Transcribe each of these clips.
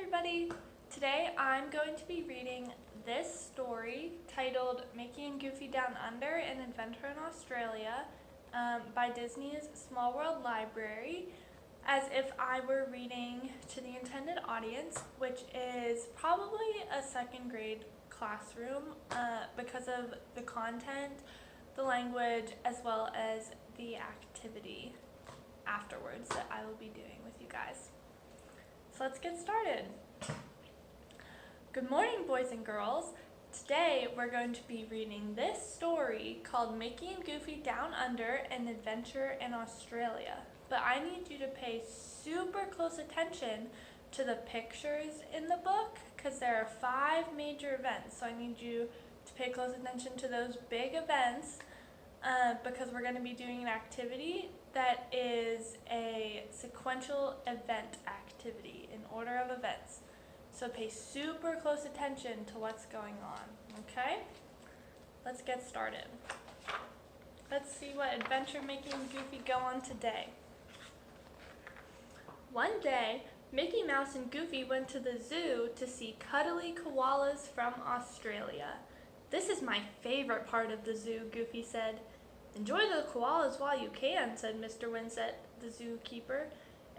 everybody! Today I'm going to be reading this story titled Mickey and Goofy Down Under, an Adventure in Australia by Disney's Small World Library, as if I were reading to the intended audience, which is probably a second grade classroom because of the content, the language, as well as the activity afterwards that I will be doing with you guys. So let's get started. Good morning, boys and girls. Today we're going to be reading this story called Mickey and Goofy Down Under, an Adventure in Australia. But I need you to pay super close attention to the pictures in the book because there are 5 major events. So I need you to pay close attention to those big events because we're going to be doing an activity that is a sequential event activity in order of events. So pay super close attention to what's going on, okay? Let's get started. Let's see what adventure Mickey and Goofy go on today. One day, Mickey Mouse and Goofy went to the zoo to see cuddly koalas from Australia. "This is my favorite part of the zoo," Goofy said. "Enjoy the koalas while you can," said Mr. Winsett, the zookeeper.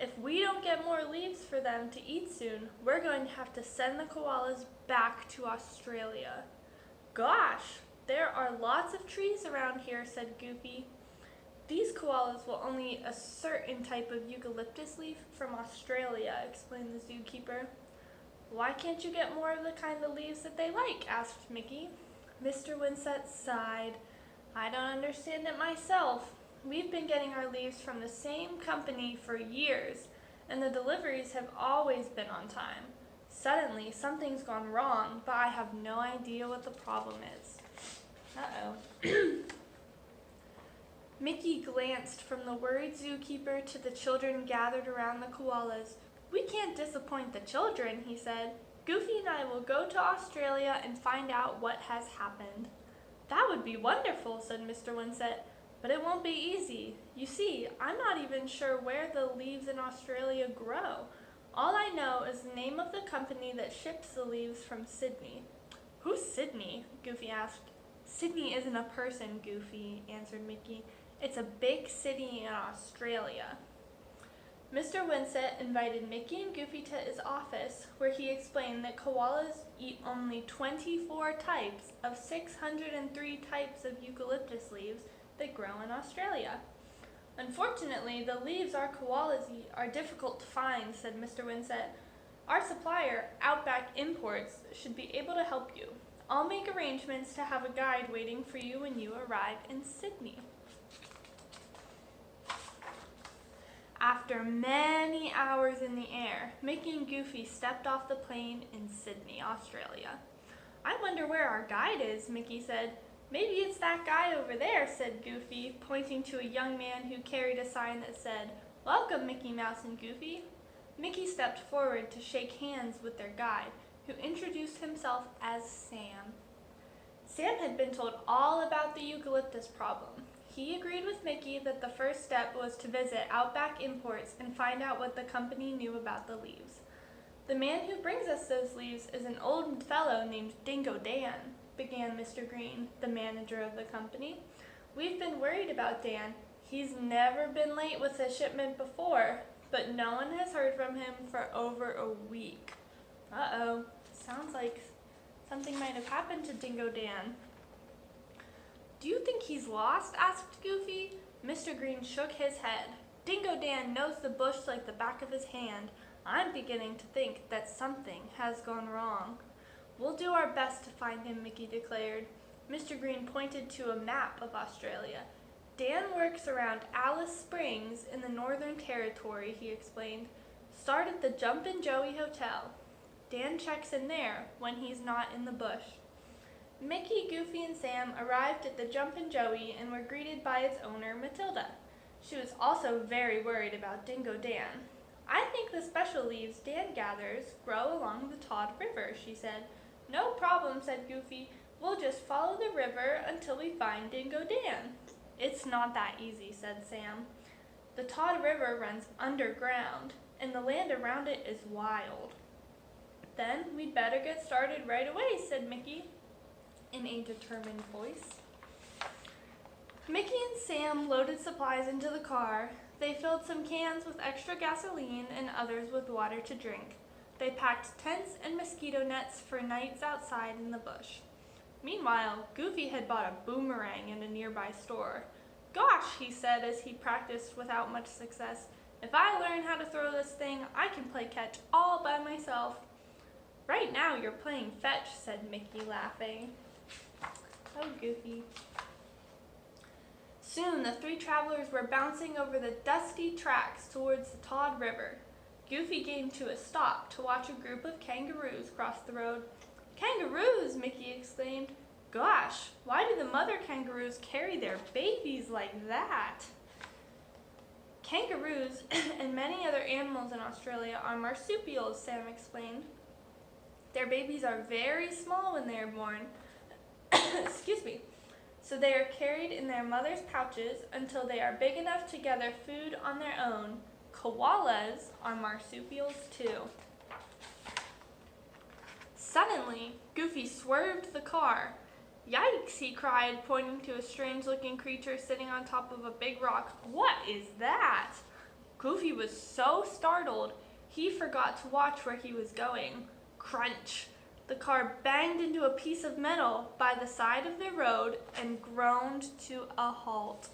"If we don't get more leaves for them to eat soon, we're going to have to send the koalas back to Australia." "Gosh, there are lots of trees around here," said Goofy. "These koalas will only eat a certain type of eucalyptus leaf from Australia," explained the zookeeper. "Why can't you get more of the kind of leaves that they like?" asked Mickey. Mr. Winsett sighed. "I don't understand it myself. We've been getting our leaves from the same company for years, and the deliveries have always been on time. Suddenly, something's gone wrong, but I have no idea what the problem is." Uh-oh. Mickey glanced from the worried zookeeper to the children gathered around the koalas. "We can't disappoint the children," he said. "Goofy and I will go to Australia and find out what has happened." "That would be wonderful," said Mr. Winsett, "but it won't be easy. You see, I'm not even sure where the leaves in Australia grow. All I know is the name of the company that ships the leaves from Sydney." "Who's Sydney?" Goofy asked. "Sydney isn't a person, Goofy," answered Mickey. "It's a big city in Australia." Mr. Winsett invited Mickey and Goofy to his office, where he explained that koalas eat only 24 types of 603 types of eucalyptus leaves that grow in Australia. "Unfortunately, the leaves our koalas eat are difficult to find," said Mr. Winsett. "Our supplier, Outback Imports, should be able to help you. I'll make arrangements to have a guide waiting for you when you arrive in Sydney." After many hours in the air, Mickey and Goofy stepped off the plane in Sydney, Australia. "I wonder where our guide is," Mickey said. "Maybe it's that guy over there," said Goofy, pointing to a young man who carried a sign that said, "Welcome, Mickey Mouse and Goofy." Mickey stepped forward to shake hands with their guide, who introduced himself as Sam. Sam had been told all about the eucalyptus problem. He agreed with Mickey that the first step was to visit Outback Imports and find out what the company knew about the leaves. "The man who brings us those leaves is an old fellow named Dingo Dan," began Mr. Green, the manager of the company. "We've been worried about Dan. He's never been late with a shipment before, but no one has heard from him for over a week." Uh-oh, sounds like something might have happened to Dingo Dan. "Do you think he's lost?" asked Goofy. Mr. Green shook his head. "Dingo Dan knows the bush like the back of his hand. I'm beginning to think that something has gone wrong." "We'll do our best to find him," Mickey declared. Mr. Green pointed to a map of Australia. "Dan works around Alice Springs in the Northern Territory," he explained. "Start at the Jumpin' Joey Hotel. Dan checks in there when he's not in the bush." Mickey, Goofy, and Sam arrived at the Jumpin' Joey and were greeted by its owner, Matilda. She was also very worried about Dingo Dan. "I think the special leaves Dan gathers grow along the Todd River," she said. "No problem," said Goofy. "We'll just follow the river until we find Dingo Dan." "It's not that easy," said Sam. "The Todd River runs underground, and the land around it is wild." Then we'd better get started right away, said Mickey in a determined voice. Mickey and Sam loaded supplies into the car. They filled some cans with extra gasoline and others with water to drink. They packed tents and mosquito nets for nights outside in the bush. Meanwhile, Goofy had bought a boomerang in a nearby store. Gosh, he said as he practiced without much success, if I learn how to throw this thing, I can play catch all by myself. Right now you're playing fetch, said Mickey, laughing. Oh, Goofy. Soon the three travelers were bouncing over the dusty tracks towards the Todd River. Goofy came to a stop to watch a group of kangaroos cross the road. Kangaroos, Mickey exclaimed. Gosh, why do the mother kangaroos carry their babies like that? Kangaroos and many other animals in Australia are marsupials, Sam explained. Their babies are very small when they are born. Excuse me. So they are carried in their mother's pouches until they are big enough to gather food on their own. Koalas are marsupials too. Suddenly, Goofy swerved the car. Yikes, he cried, pointing to a strange-looking creature sitting on top of a big rock. What is that? Goofy was so startled, he forgot to watch where he was going. Crunch! The car banged into a piece of metal by the side of the road and groaned to a halt.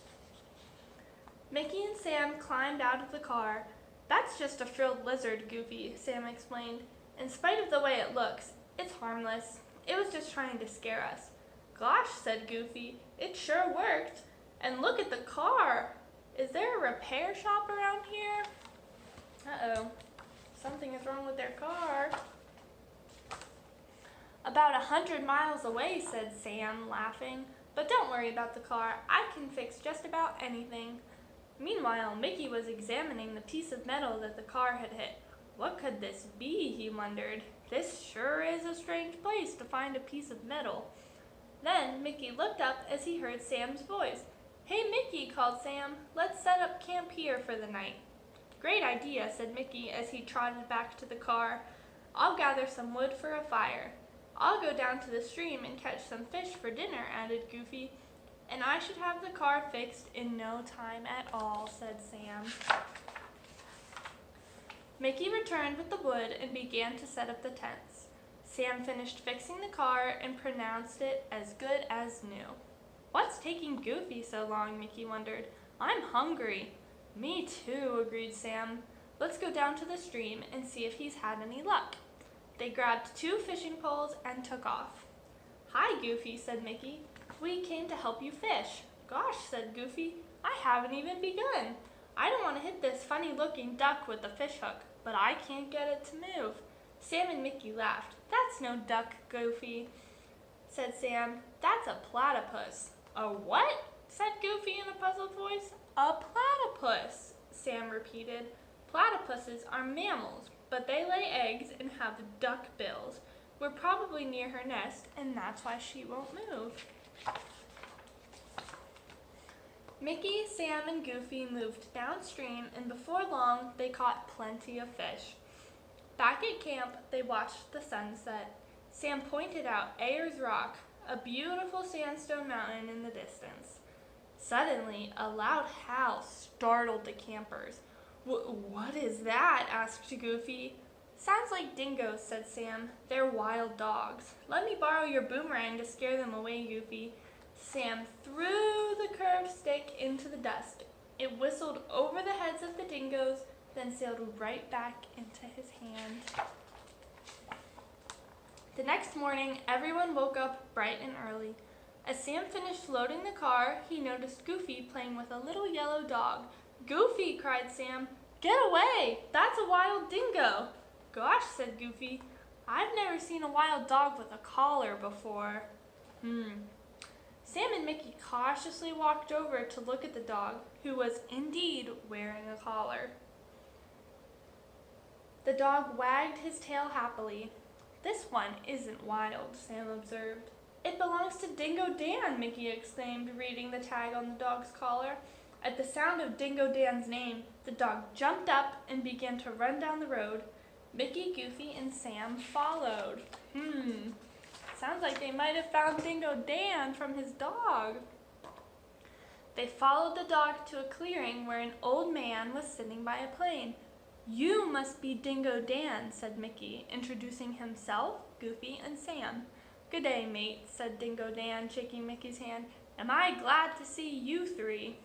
Mickey and Sam climbed out of the car. That's just a frilled lizard, Goofy, Sam explained. In spite of the way it looks, it's harmless. It was just trying to scare us. Gosh, said Goofy, it sure worked. And look at the car. Is there a repair shop around here? Uh-oh, something is wrong with their car. About 100 miles away, said Sam, laughing. But don't worry about the car. I can fix just about anything. Meanwhile, Mickey was examining the piece of metal that the car had hit. What could this be, he wondered. This sure is a strange place to find a piece of metal. Then Mickey looked up as he heard Sam's voice. Hey, Mickey, called Sam. Let's set up camp here for the night. Great idea, said Mickey as he trotted back to the car. I'll gather some wood for a fire. I'll go down to the stream and catch some fish for dinner, added Goofy. And I should have the car fixed in no time at all, said Sam. Mickey returned with the wood and began to set up the tents. Sam finished fixing the car and pronounced it as good as new. What's taking Goofy so long, Mickey wondered. I'm hungry. Me too, agreed Sam. Let's go down to the stream and see if he's had any luck. They grabbed 2 fishing poles and took off. Hi, Goofy, said Mickey. We came to help you fish. Gosh, said Goofy, I haven't even begun. I don't want to hit this funny-looking duck with the fish hook, but I can't get it to move. Sam and Mickey laughed. That's no duck, Goofy, said Sam. That's a platypus. A what? Said Goofy in a puzzled voice. A platypus, Sam repeated. Platypuses are mammals, but they lay eggs and have duck bills. We're probably near her nest, and that's why she won't move. Mickey, Sam, and Goofy moved downstream, and before long, they caught plenty of fish. Back at camp, they watched the sunset. Sam pointed out Ayers Rock, a beautiful sandstone mountain in the distance. Suddenly, a loud howl startled the campers. What is that? Asked Goofy. Sounds like dingoes, said Sam. They're wild dogs. Let me borrow your boomerang to scare them away, Goofy. Sam threw the curved stick into the dust. It whistled over the heads of the dingoes, then sailed right back into his hand. The next morning, everyone woke up bright and early. As Sam finished loading the car, he noticed Goofy playing with a little yellow dog. Goofy, cried Sam, get away! That's a wild dingo! Gosh, said Goofy, I've never seen a wild dog with a collar before. Sam and Mickey cautiously walked over to look at the dog, who was indeed wearing a collar. The dog wagged his tail happily. This one isn't wild, Sam observed. It belongs to Dingo Dan, Mickey exclaimed, reading the tag on the dog's collar. At the sound of Dingo Dan's name, the dog jumped up and began to run down the road. Mickey, Goofy, and Sam followed. Sounds like they might have found Dingo Dan from his dog. They followed the dog to a clearing where an old man was sitting by a plane. "You must be Dingo Dan," said Mickey, introducing himself, Goofy, and Sam. "Good day, mate," said Dingo Dan, shaking Mickey's hand. "Am I glad to see you three."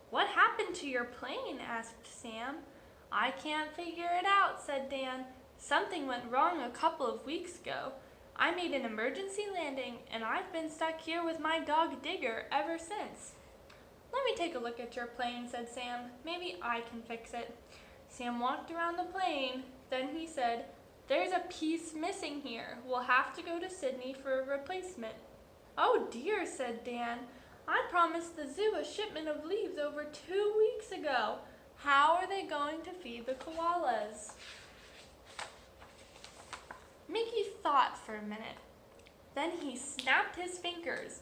"What happened to your plane?" asked Sam. "I can't figure it out," said Dan. "Something went wrong a couple of weeks ago. I made an emergency landing, and I've been stuck here with my dog Digger ever since." "Let me take a look at your plane," said Sam. "Maybe I can fix it." Sam walked around the plane. Then he said, "There's a piece missing here. We'll have to go to Sydney for a replacement." "Oh dear," said Dan. "I promised the zoo a shipment of leaves over 2 weeks ago. How are they going to feed the koalas?" Mickey thought for a minute. Then he snapped his fingers.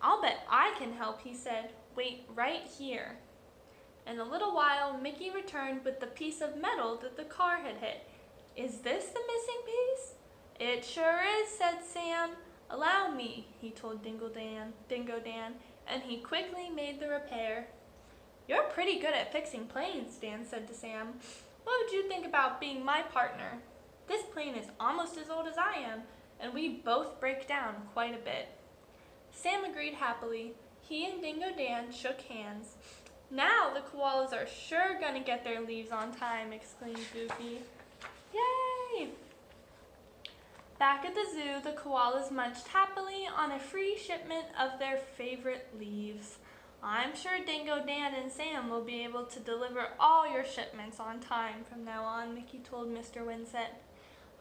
"I'll bet I can help," he said. "Wait right here." In a little while, Mickey returned with the piece of metal that the car had hit. "Is this the missing piece?" "It sure is," said Sam. "Allow me," he told Dingo Dan, and he quickly made the repair. "You're pretty good at fixing planes," Dan said to Sam. "What would you think about being my partner? This plane is almost as old as I am, and we both break down quite a bit." Sam agreed happily. He and Dingo Dan shook hands. "Now the koalas are sure gonna get their leaves on time," exclaimed Goofy. "Yay!" Back at the zoo, the koalas munched happily on a free shipment of their favorite leaves. "I'm sure Dingo Dan and Sam will be able to deliver all your shipments on time from now on," Mickey told Mr. Winsett.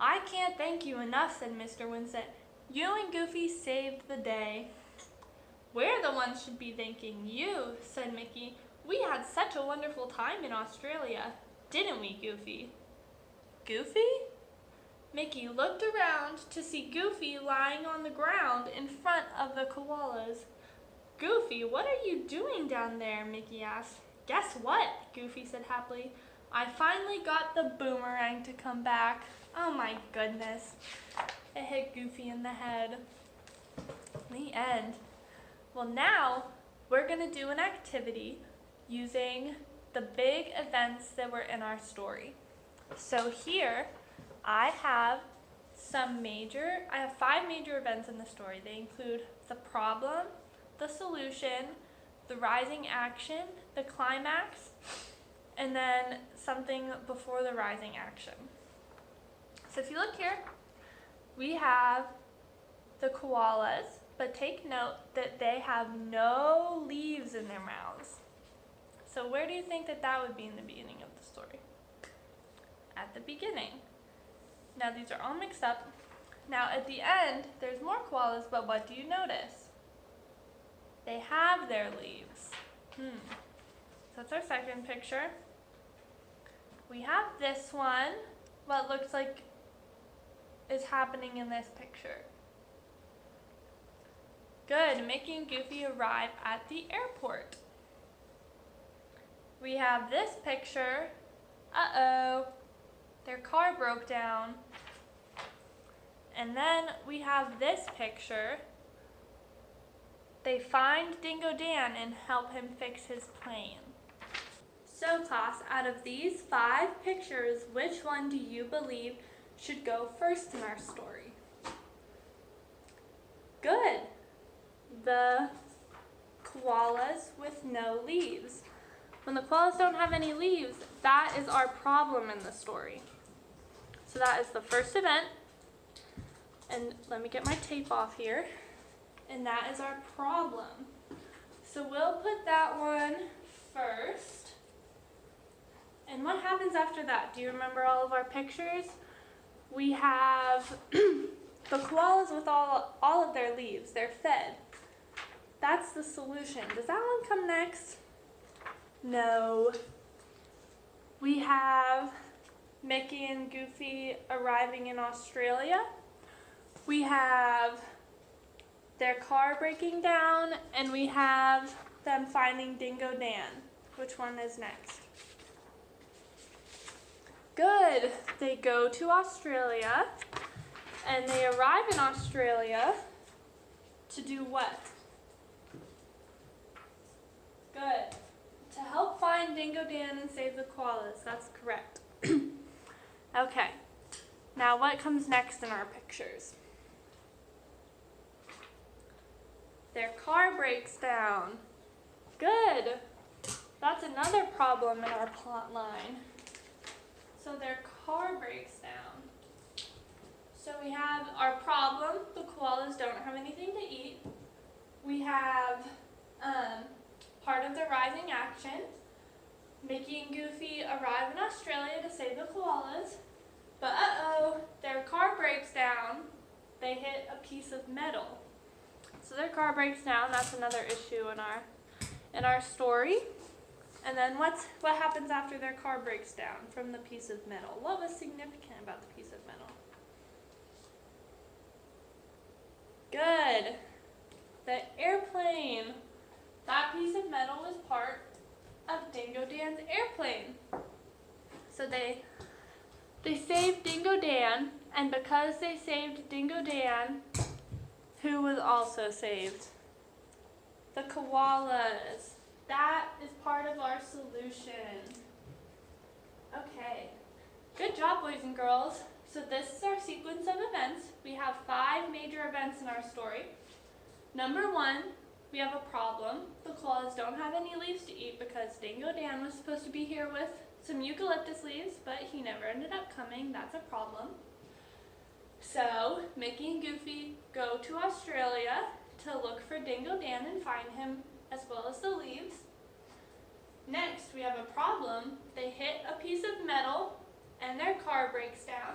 "I can't thank you enough," said Mr. Winsett. "You and Goofy saved the day." "We're the ones should be thanking you," said Mickey. "We had such a wonderful time in Australia. Didn't we, Goofy?" "Goofy?" Mickey looked around to see Goofy lying on the ground in front of the koalas. "Goofy, what are you doing down there?" Mickey asked. "Guess what?" Goofy said happily. "I finally got the boomerang to come back." Oh my goodness. It hit Goofy in the head. The end. Well, now we're going to do an activity using the big events that were in our story. So here I have 5 major events in the story. They include the problem, the solution, the rising action, the climax, and then something before the rising action. So if you look here, we have the koalas, but take note that they have no leaves in their mouths. So where do you think that would be in the beginning of the story? At the beginning. Now these are all mixed up. Now at the end, there's more koalas, but what do you notice? They have their leaves. So that's our second picture. We have this one, what looks like is happening in this picture. Good, Mickey and Goofy arrive at the airport. We have this picture. Uh-oh, their car broke down. And then we have this picture. They find Dingo Dan and help him fix his plane. So class, out of these 5 pictures, which one do you believe should go first in our story? Good. The koalas with no leaves. When the koalas don't have any leaves, that is our problem in the story. So that is the first event. And let me get my tape off here. And that is our problem. So we'll put that one first. And what happens after that? Do you remember all of our pictures? We have the koalas with all of their leaves. They're fed. That's the solution. Does that one come next? No. We have Mickey and Goofy arriving in Australia. We have their car breaking down, and we have them finding Dingo Dan. Which one is next? Good. They go to Australia, and they arrive in Australia to do what? Good. To help find Dingo Dan and save the koalas. That's correct. Okay. Now what comes next in our pictures? Their car breaks down. Good. That's another problem in our plot line. So their car breaks down. So we have our problem, the koalas don't have anything to eat. We have part of the rising action, Mickey and Goofy arrive in Australia to save the koalas, but their car breaks down. They hit a piece of metal. So their car breaks down. That's another issue in our story. And then what happens after their car breaks down from the piece of metal? What was significant about the piece of metal? Good. The airplane. That piece of metal was part of Dingo Dan's airplane. So they saved Dingo Dan, and because they saved Dingo Dan, who was also saved? The koalas. That is part of our solution. Okay. Good job, boys and girls. So this is our sequence of events. We have 5 major events in our story. Number 1, we have a problem. The koalas don't have any leaves to eat because Dingo Dan was supposed to be here with some eucalyptus leaves, but he never ended up coming. That's a problem. So Mickey and Goofy go to Australia to look for Dingo Dan and find him, as well as the leaves. Next, we have a problem. They hit a piece of metal and their car breaks down.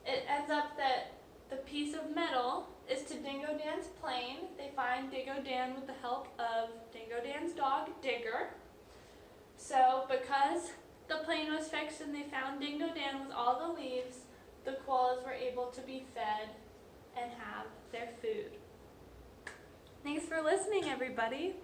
It ends up that the piece of metal is to Dingo Dan's plane. They find Dingo Dan with the help of Dingo Dan's dog, Digger. So because the plane was fixed and they found Dingo Dan with all the leaves, the koalas were able to be fed and have their food. Thanks for listening, everybody.